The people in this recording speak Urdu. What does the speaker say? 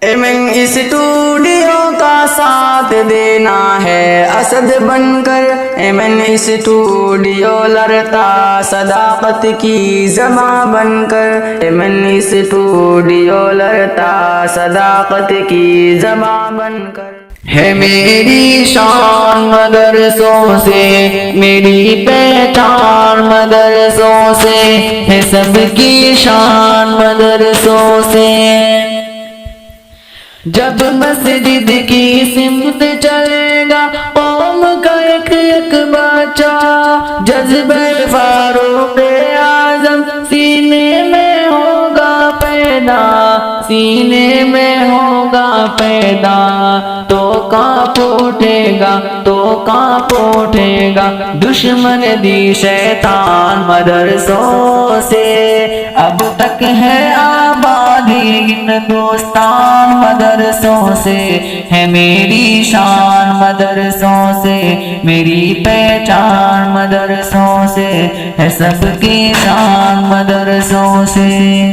ایمن اسٹوڈیو کا ساتھ دینا ہے اسد بن کر، ایمن اسٹوڈیو لڑتا صداقت کی زباں بن کر، ایمن اسٹوڈیو لڑتا صداقت کی زباں بن کر۔ ہے میری شان مدرسوں سے، میری پہچان مدرسوں سے، ہے سب کی شان مدرسوں سے۔ جب مسجد کی سمت چلے گا قوم کا ایک ایک بچہ، جذبہ فاروق اعظم سینے میں ہوگا پیدا، سینے میں ہوگا پیدا، تو کانپ اٹھے گا، تو کانپ اٹھے گا دشمن دی شیطان مدرسوں سے۔ اب تک ہے آبادی ہندوستان مدرسوں سے، ہے میری شان مدرسوں سے، میری پہچان مدرسوں سے، ہے سب کی شان مدرسوں سے۔